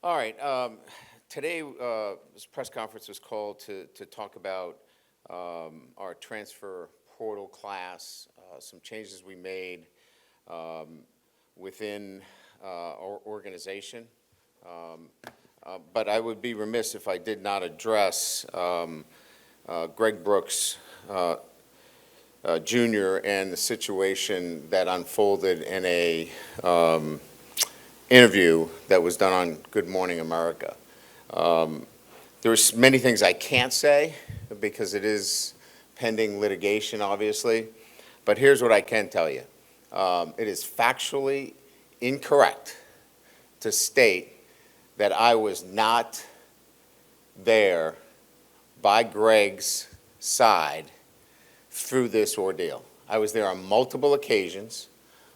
All right. Today, this press conference was called to talk about our transfer portal class, some changes we made within our organization. But I would be remiss if I did not address Greg Brooks Jr. and the situation that unfolded in a interview that was done on Good Morning America. There's many things I can't say because it is pending litigation, obviously. But here's what I can tell you. It is factually incorrect to state that I was not there by Greg's side through this ordeal. I was there on multiple occasions.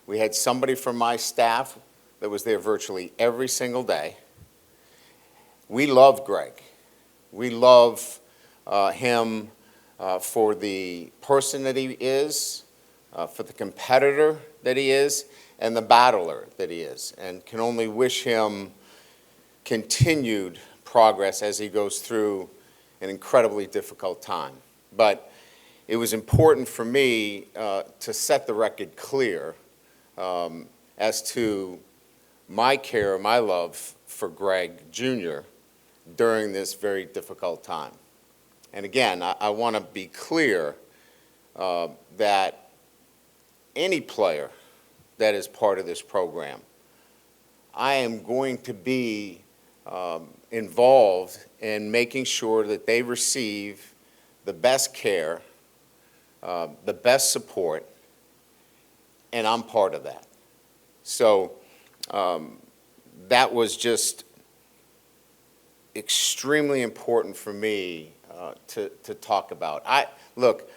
We had somebody from my staff that was there virtually every single day. We love Greg. We love him for the person that he is, for the competitor that he is, and the battler that he is, and can only wish him continued progress as he goes through an incredibly difficult time. But it was important for me to set the record clear as to my care, my love for Greg Jr. during this very difficult time. And again, I want to be clear that any player that is part of this program, I am going to be involved in making sure that they receive the best care, the best support, and I'm part of that. So that was just extremely important for me to talk about. Look,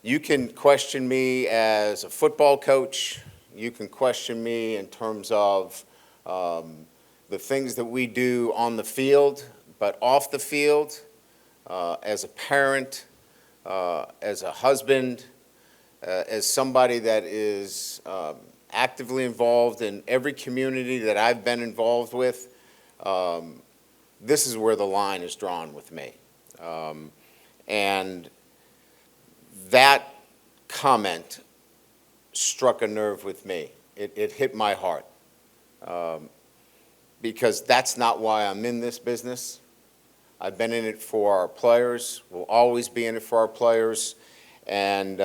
you can question me as a football coach. You can question me in terms of the things that we do on the field, but off the field, as a parent, as a husband, as somebody that is actively involved in every community that I've been involved with, this is where the line is drawn with me. And that comment struck a nerve with me. It hit my heart. Because that's not why I'm in this business. I've been in it for our players, will always be in it for our players, and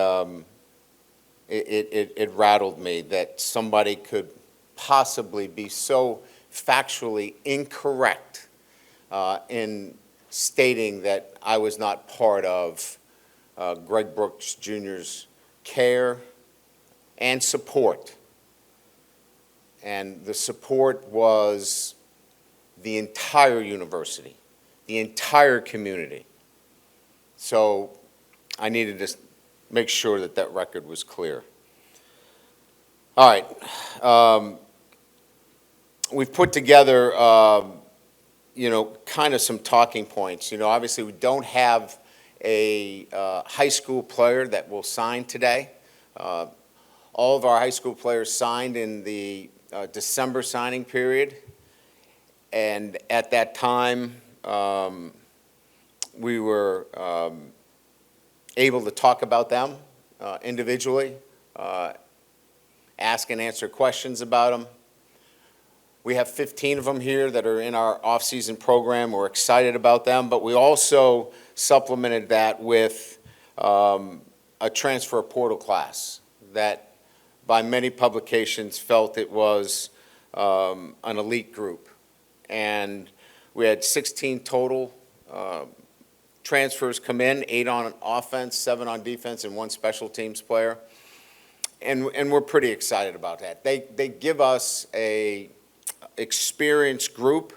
it rattled me that somebody could possibly be so factually incorrect in stating that I was not part of Greg Brooks Jr.'s care and support. And the support was the entire university, the entire community. So I needed to make sure that that record was clear. All right. We've put together, kind of some talking points. Obviously we don't have a high school player that will sign today. All of our high school players signed in the December signing period, and at that time we were able to talk about them individually, ask and answer questions about them. We have 15 of them here that are in our off-season program. We're excited about them, but we also supplemented that with a transfer portal class that by many publications felt it was an elite group. And we had 16 total transfers come in, 8 on offense, 7 on defense, and 1 special teams player. And we're pretty excited about that. They give us a experienced group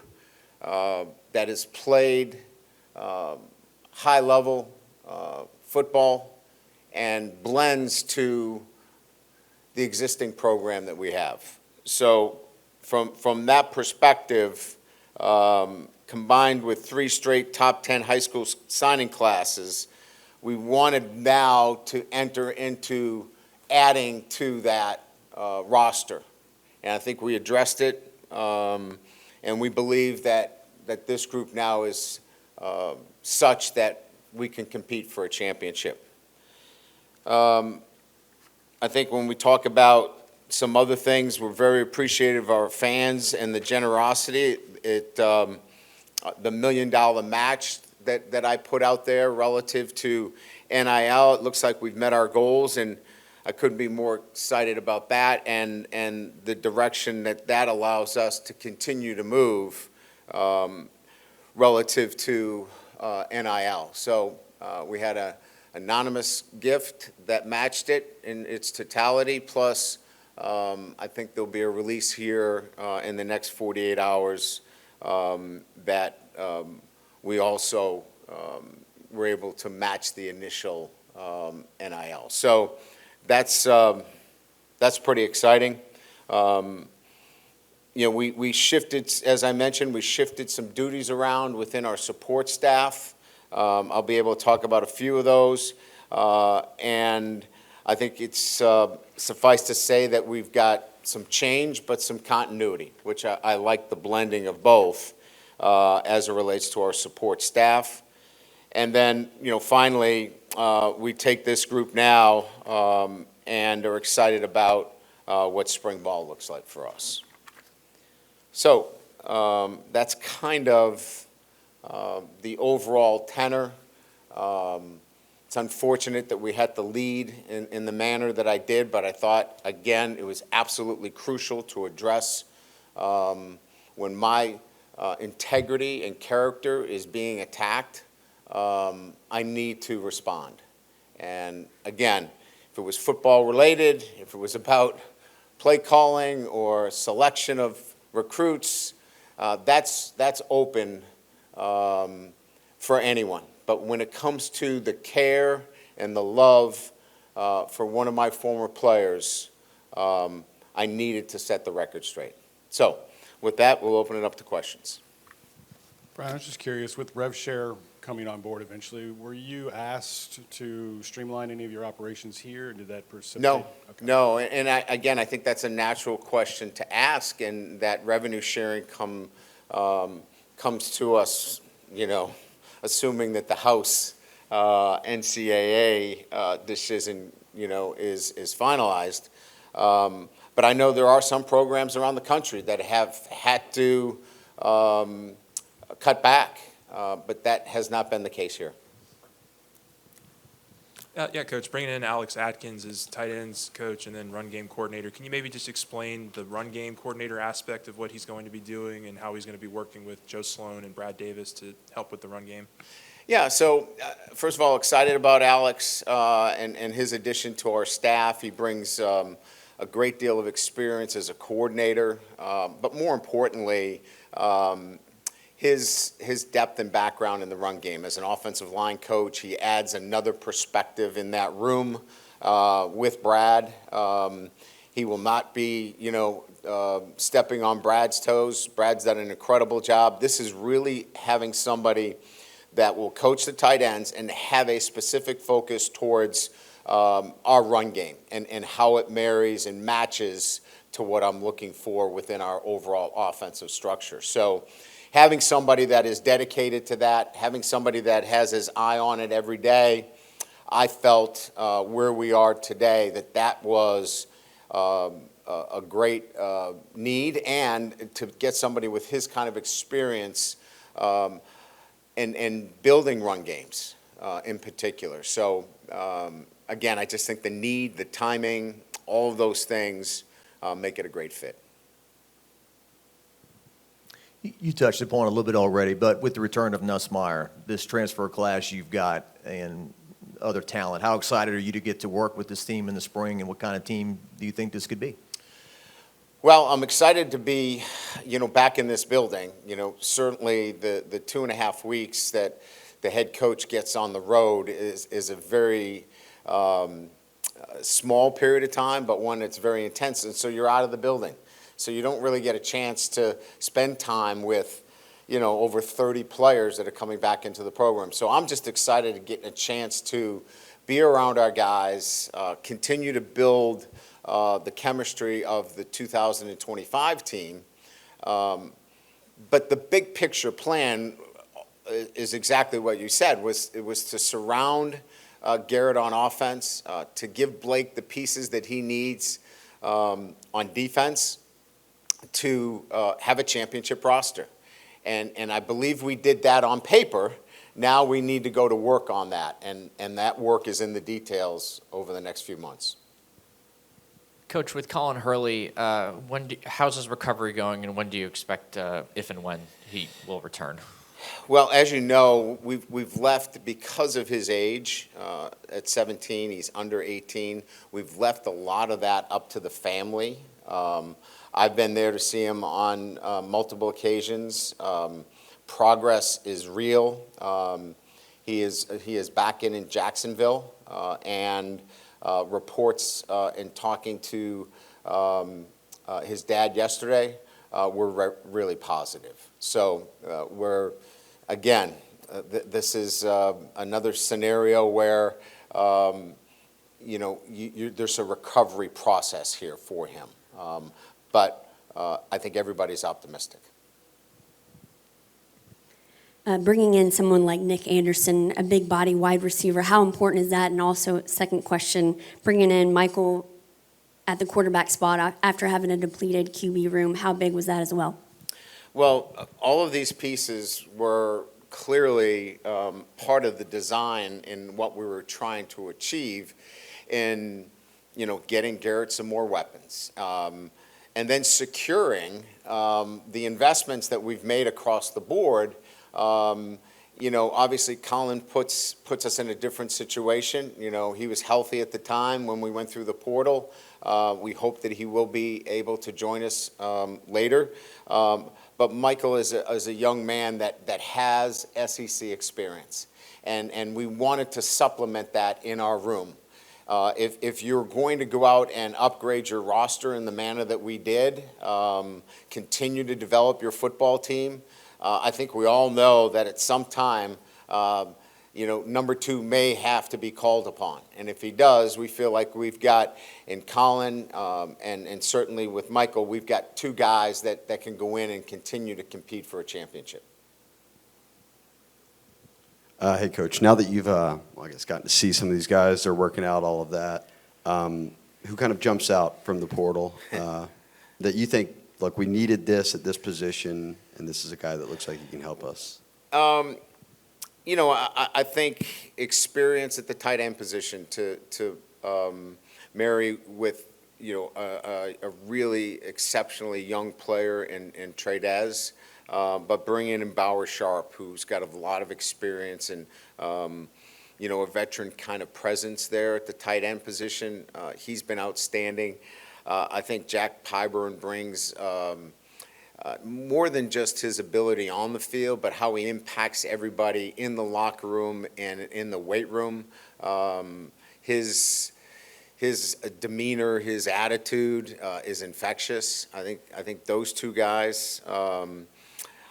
that has played high-level football and blends to the existing program that we have. So from that perspective, combined with 3 straight top 10 high school signing classes, we wanted now to enter into adding to that roster. And I think we addressed it And we believe that this group now is such that we can compete for a championship. I think when we talk about some other things, we're very appreciative of our fans and the generosity. The $1 million match that I put out there relative to NIL, it looks like we've met our goals, and I couldn't be more excited about that and the direction that allows us to continue to move relative to NIL. So we had an anonymous gift that matched it in its totality, plus I think there'll be a release here in the next 48 hours that we also were able to match the initial NIL. So that's pretty exciting. We shifted, as I mentioned, we shifted some duties around within our support staff. I'll be able to talk about a few of those. And I think it's suffice to say that we've got some change, but some continuity, which I like the blending of both as it relates to our support staff. And then, finally, we take this group now and are excited about what spring ball looks like for us. So that's kind of the overall tenor. It's unfortunate that we had to lead in the manner that I did, but I thought, again, it was absolutely crucial to address when my integrity and character is being attacked. I need to respond. And again, if it was football related, if it was about play calling or selection of recruits, that's open for anyone. But when it comes to the care and the love for one of my former players, I needed to set the record straight. So with that, we'll open it up to questions. Brian, I was just curious, with RevShare coming on board eventually, were you asked to streamline any of your operations here, or did that precipitate? No, okay. no, and I think that's a natural question to ask, and that revenue sharing comes to us, assuming that the House NCAA decision, is finalized. But I know there are some programs around the country that have had to cut back, but that has not been the case here. Yeah, Coach, bringing in Alex Atkins as tight ends coach and then run game coordinator, can you maybe just explain the run game coordinator aspect of what he's going to be doing and how he's going to be working with Joe Sloan and Brad Davis to help with the run game? Yeah, so first of all, excited about Alex and his addition to our staff. He brings a great deal of experience as a coordinator, but more importantly, his depth and background in the run game. As an offensive line coach, he adds another perspective in that room with Brad. He will not be, stepping on Brad's toes. Brad's done an incredible job. This is really having somebody that will coach the tight ends and have a specific focus towards our run game and how it marries and matches to what I'm looking for within our overall offensive structure. So having somebody that is dedicated to that, having somebody that has his eye on it every day, I felt where we are today that was a great need, and to get somebody with his kind of experience and building run games in particular. So again, I just think the need, the timing, all of those things make it a great fit. You touched upon it a little bit already, but with the return of Nussmeier, this transfer class you've got and other talent, how excited are you to get to work with this team in the spring, and what kind of team do you think this could be? Well, I'm excited to be, back in this building. Certainly the 2.5 weeks that the head coach gets on the road is a very small period of time, but one that's very intense, and so you're out of the building. So you don't really get a chance to spend time with, over 30 players that are coming back into the program. So I'm just excited to get a chance to be around our guys, continue to build the chemistry of the 2025 team, But the big picture plan is exactly what you said, it was to surround Garrett on offense, to give Blake the pieces that he needs on defense to have a championship roster. And I believe we did that on paper. Now we need to go to work on that, and that work is in the details over the next few months. Coach, with Colin Hurley, how's his recovery going, and when do you expect, if and when, he will return? Well, as you know, we've left because of his age. At 17, he's under 18. We've left a lot of that up to the family. I've been there to see him on multiple occasions. Progress is real. He is back in Jacksonville, and reports in talking to his dad yesterday were really positive. So this is another scenario where there's a recovery process here for him. But I think everybody's optimistic. Bringing in someone like Nick Anderson, a big body wide receiver, how important is that? And also, second question, bringing in Michael at the quarterback spot after having a depleted QB room, how big was that as well? Well, all of these pieces were clearly part of the design in what we were trying to achieve in, getting Garrett some more weapons. And then securing the investments that we've made across the board. Obviously Colin puts us in a different situation. He was healthy at the time when we went through the portal. We hope that he will be able to join us later. But Michael is a young man that has SEC experience. And we wanted to supplement that in our room. If you're going to go out and upgrade your roster in the manner that we did, continue to develop your football team, I think we all know that at some time, number 2 may have to be called upon. And if he does, we feel like we've got in Colin and certainly with Michael, we've got 2 guys that can go in and continue to compete for a championship. Hey, Coach, now that you've, gotten to see some of these guys, they're working out all of that, who kind of jumps out from the portal that you think, look, we needed this at this position, and this is a guy that looks like he can help us? I think experience at the tight end position to marry with, a really exceptionally young player in Tradez. But bringing in Bauer Sharp, who's got a lot of experience and, a veteran kind of presence there at the tight end position. He's been outstanding. I think Jack Pyburn brings more than just his ability on the field, but how he impacts everybody in the locker room and in the weight room. His demeanor, his attitude is infectious. I think those 2 guys.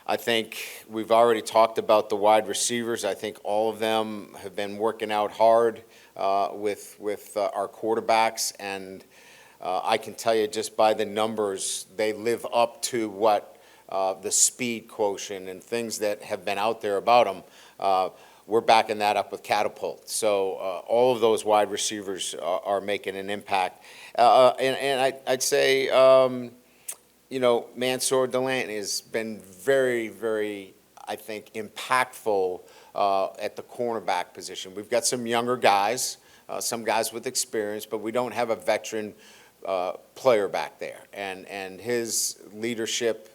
I think we've already talked about the wide receivers. I think all of them have been working out hard with our quarterbacks, and I can tell you just by the numbers, they live up to what the speed quotient and things that have been out there about them. We're backing that up with Catapult. So all of those wide receivers are making an impact. And I'd say, Mansour Delaney has been very, very, I think, impactful at the cornerback position. We've got some younger guys, some guys with experience, but we don't have a veteran player back there. And his leadership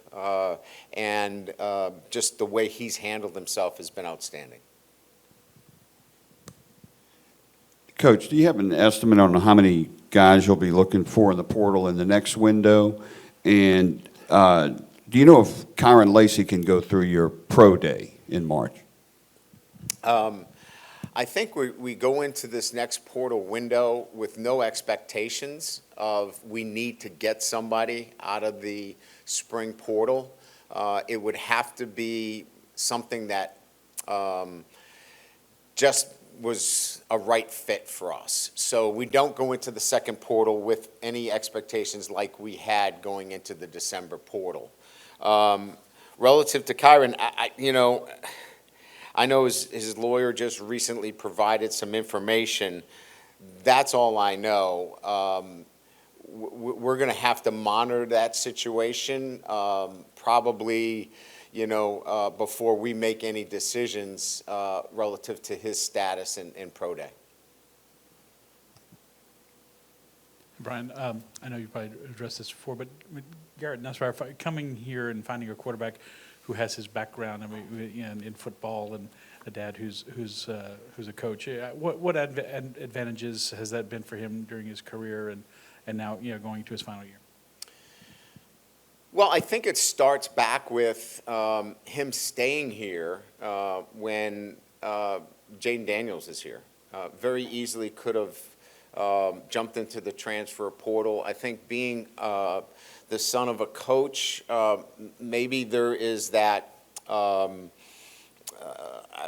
and just the way he's handled himself has been outstanding. Coach, do you have an estimate on how many guys you'll be looking for in the portal in the next window? And do you know if Kyron Lacey can go through your pro day in March? I think we go into this next portal window with no expectations of we need to get somebody out of the spring portal. It would have to be something that just was a right fit for us. So we don't go into the second portal with any expectations like we had going into the December portal. Relative to Kyron, I know his lawyer just recently provided some information. That's all I know. We're going to have to monitor that situation, probably, before we make any decisions relative to his status in pro day. Brian, I know you probably addressed this before, but Garrett Nussmeier, coming here and finding a quarterback who has his background, in football and a dad who's a coach, what advantages has that been for him during his career and now going to his final year? Well, I think it starts back with him staying here when Jaden Daniels is here. Very easily could have jumped into the transfer portal. I think being the son of a coach, maybe there is that, I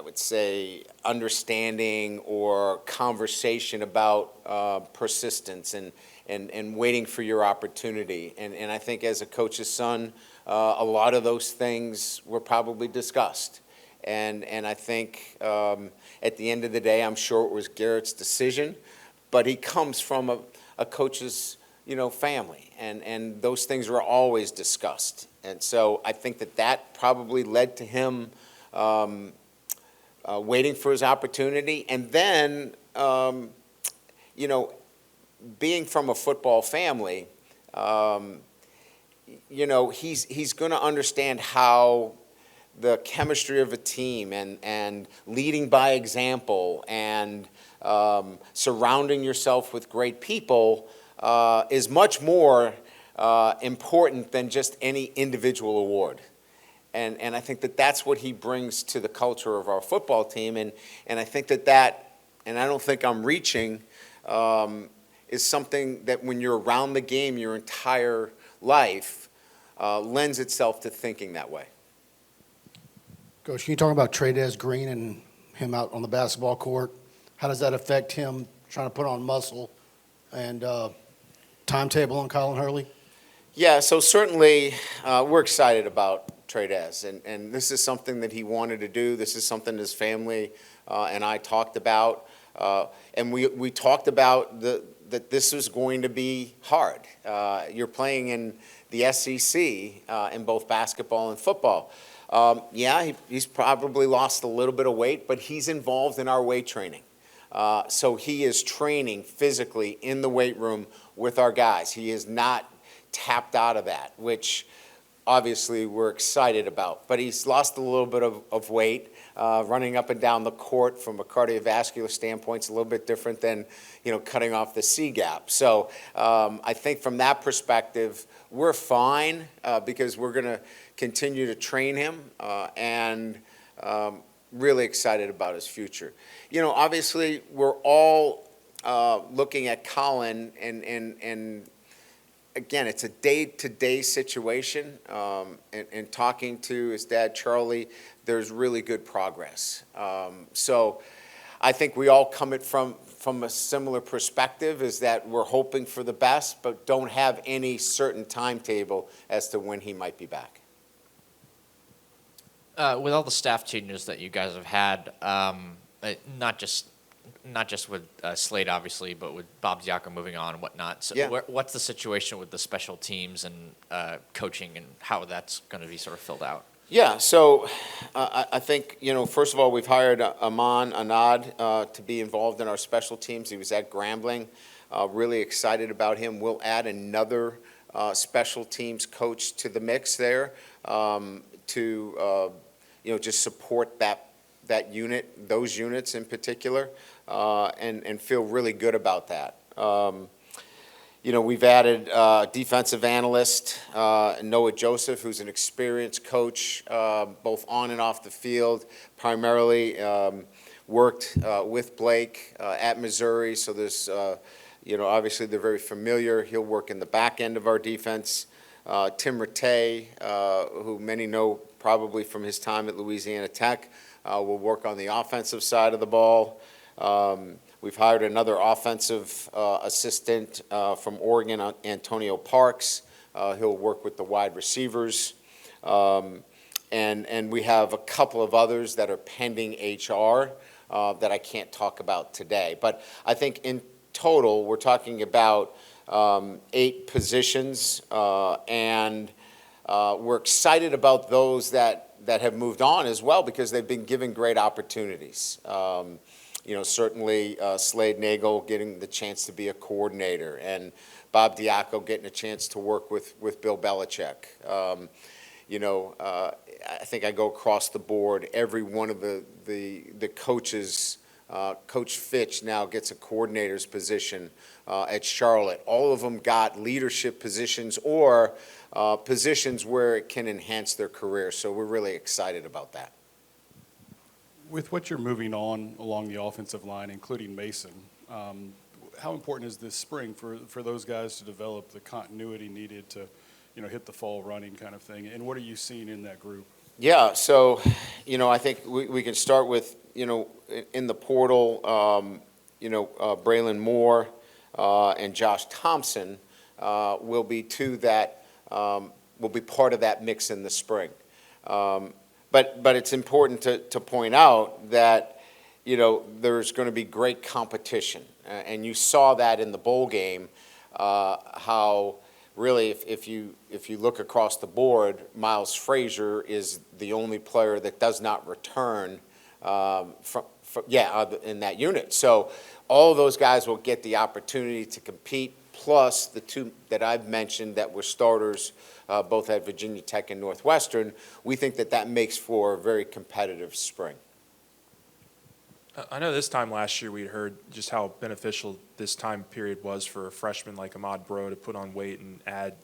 would say, understanding or conversation about persistence and waiting for your opportunity. And I think as a coach's son, a lot of those things were probably discussed. And I think at the end of the day, I'm sure it was Garrett's decision, but he comes from a coach's family, and those things were always discussed. And so I think that probably led to him waiting for his opportunity. And then, being from a football family, he's going to understand how the chemistry of a team and leading by example and surrounding yourself with great people is much more important than just any individual award. And I think that's what he brings to the culture of our football team. And I think that, and I don't think I'm reaching, is something that when you're around the game your entire life lends itself to thinking that way. Coach, can you talk about Trey'Dez Green and him out on the basketball court? How does that affect him trying to put on muscle and timetable on Colin Hurley? Yeah, so certainly we're excited about Trey'Dez, and this is something that he wanted to do. This is something his family and I talked about, and we talked about that this was going to be hard. You're playing in the SEC in both basketball and football. He's probably lost a little bit of weight, but he's involved in our weight training. So he is training physically in the weight room with our guys. He is not tapped out of that, which obviously we're excited about. But he's lost a little bit of weight. Running up and down the court from a cardiovascular standpoint is a little bit different than, cutting off the C-gap. So I think from that perspective, we're fine because we're going to continue to train him and really excited about his future. Obviously, we're all looking at Colin, and again, it's a day-to-day situation. And talking to his dad, Charlie, there's really good progress. So I think we all come at from a similar perspective, is that we're hoping for the best, but don't have any certain timetable as to when he might be back. With all the staff changes that you guys have had, not just with Slade, obviously, but with Bob Diaco moving on and whatnot. So Yeah. what's the situation with the special teams and coaching and how that's going to be sort of filled out? Yeah, so I think, first of all, we've hired Aman Anad to be involved in our special teams. He was at Grambling. Really excited about him. We'll add another special teams coach to the mix there to just support that unit, those units in particular, and feel really good about that. We've added defensive analyst Noah Joseph, who's an experienced coach, both on and off the field, primarily worked with Blake at Missouri. So there's, obviously they're very familiar. He'll work in the back end of our defense. Tim Rattay, who many know probably from his time at Louisiana Tech, will work on the offensive side of the ball. We've hired another offensive assistant from Oregon, Antonio Parks. He'll work with the wide receivers. And we have a couple of others that are pending HR that I can't talk about today. But I think in total, we're talking about 8 positions, and we're excited about those that have moved on as well because they've been given great opportunities. Certainly Slade Nagel getting the chance to be a coordinator, and Bob Diaco getting a chance to work with Bill Belichick. I think I go across the board. Every one of the coaches, Coach Fitch now gets a coordinator's position at Charlotte. All of them got leadership positions or positions where it can enhance their career. So we're really excited about that. With what you're moving on along the offensive line, including Mason, how important is this spring for those guys to develop the continuity needed to, hit the fall running kind of thing? And what are you seeing in that group? Yeah, so, I think we can start with, in the portal, Braylon Moore and Josh Thompson will be two that will be part of that mix in the spring. But it's important to point out that, there's going to be great competition. And you saw that in the bowl game, how really if you look across the board, Miles Frazier is the only player that does not return in that unit. So all of those guys will get the opportunity to compete, plus the 2 that I've mentioned that were starters both at Virginia Tech and Northwestern. We think that makes for a very competitive spring. I know this time last year we heard just how beneficial this time period was for a freshman like Ahmad Bro to put on weight and add,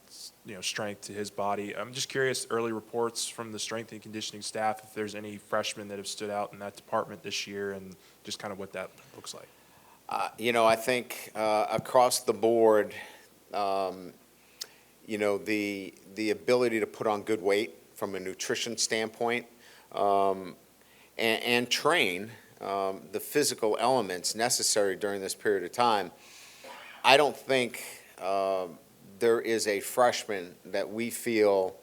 strength to his body. I'm just curious, early reports from the strength and conditioning staff, if there's any freshmen that have stood out in that department this year and just kind of what that looks like. I think across the board, the ability to put on good weight from a nutrition standpoint and train the physical elements necessary during this period of time. I don't think there is a freshman that we feel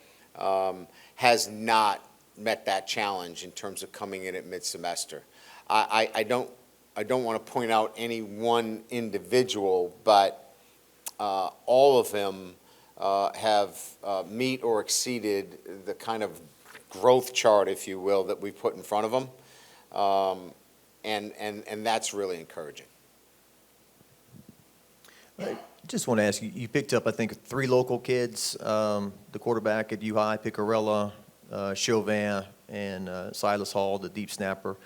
has not met that challenge in terms of coming in at mid-semester. I don't want to point out any one individual, but all of them have meet or exceeded the kind of growth chart, if you will, that we put in front of them. And that's really encouraging. Just want to ask you, you picked up, I think, 3 local kids, the quarterback at U High, Picarella, Chauvin, and Silas Hall, the deep snapper.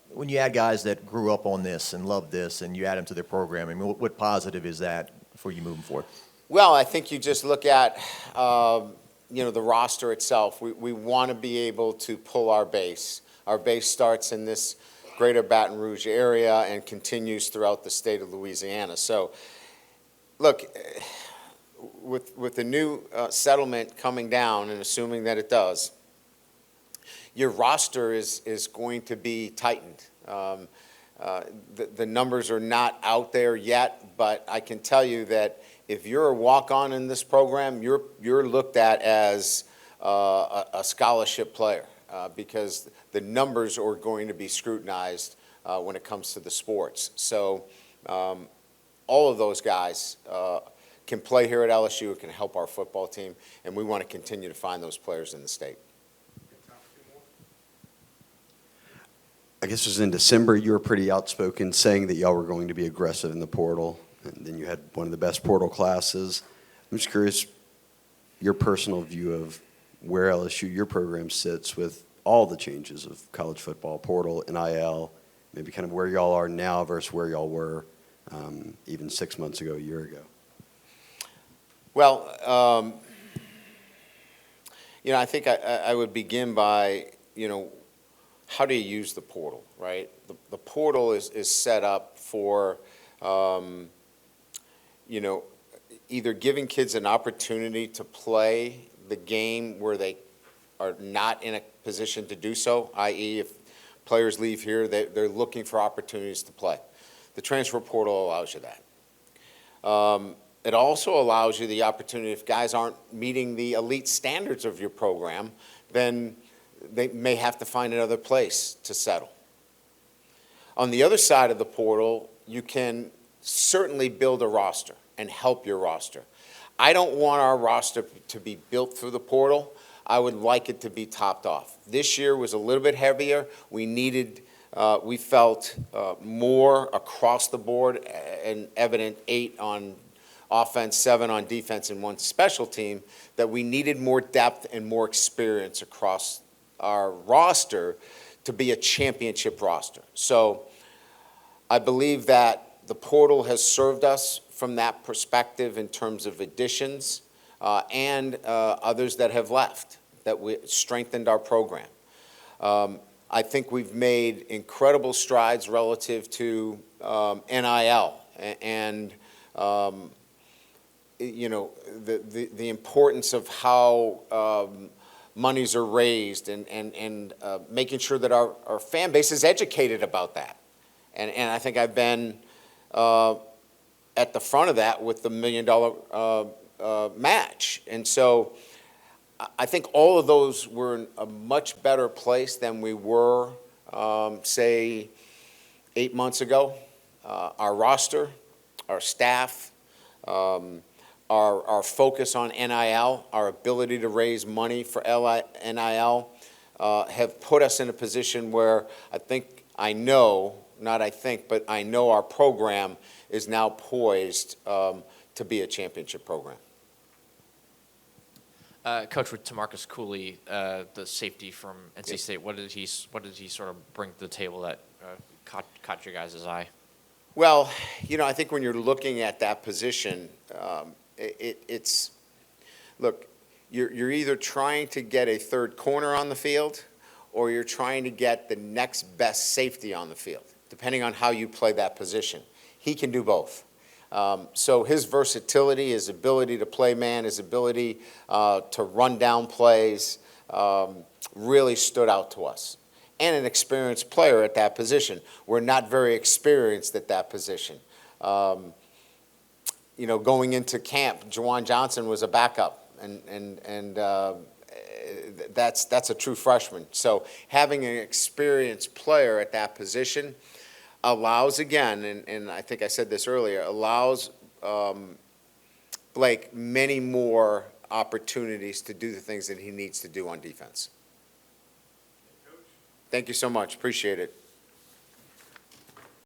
When you add guys that grew up on this and love this and you add them to their program, I mean, what positive is that for you moving forward? Well, I think you just look at, the roster itself. We want to be able to pull our base. Our base starts in this greater Baton Rouge area and continues throughout the state of Louisiana. So, look, with the new settlement coming down, and assuming that it does, your roster is going to be tightened. The numbers are not out there yet, but I can tell you that if you're a walk-on in this program, you're looked at as a scholarship player. Because the numbers are going to be scrutinized when it comes to the sports. So all of those guys can play here at LSU. It can help our football team, and we want to continue to find those players in the state. I guess it was in December, you were pretty outspoken saying that y'all were going to be aggressive in the portal, and then you had one of the best portal classes. I'm just curious, your personal view of where LSU, your program, sits with all the changes of college football, portal, NIL, maybe kind of where y'all are now versus where y'all were even 6 months ago, a year ago. Well, I think I would begin by, how do you use the portal, right? The portal is set up for, either giving kids an opportunity to play the game where they are not in a position to do so, i.e. if players leave here, they're looking for opportunities to play. The transfer portal allows you that. It also allows you the opportunity, if guys aren't meeting the elite standards of your program, then they may have to find another place to settle. On the other side of the portal, you can certainly build a roster and help your roster. I don't want our roster to be built through the portal. I would like it to be topped off. This year was a little bit heavier. We felt more across the board, and evident 8 on offense, 7 on defense, and 1 special team, that we needed more depth and more experience across our roster to be a championship roster. So I believe that the portal has served us from that perspective in terms of additions and others that have left, that we strengthened our program. I think we've made incredible strides relative to NIL and the importance of how monies are raised and making sure that our fan base is educated about that. And I think I've been at the front of that with the $1 million match. And so I think all of those were in a much better place than we were, say, 8 months ago. Our roster, our staff, our focus on NIL, our ability to raise money for NIL have put us in a position where I know our program is now poised to be a championship program. Coach, with Tamarcus Cooley, the safety from NC State, what did he sort of bring to the table that caught your guys' eye? Well, I think when you're looking at that position, look, you're either trying to get a third corner on the field or you're trying to get the next best safety on the field, depending on how you play that position. He can do both. So his versatility, his ability to play man, his ability to run down plays really stood out to us. And an experienced player at that position. We're not very experienced at that position. Going into camp, Juwan Johnson was a backup, and that's a true freshman. So having an experienced player at that position allows, again, and I think I said this earlier, allows Blake many more opportunities to do the things that he needs to do on defense. Thank you so much. Appreciate it.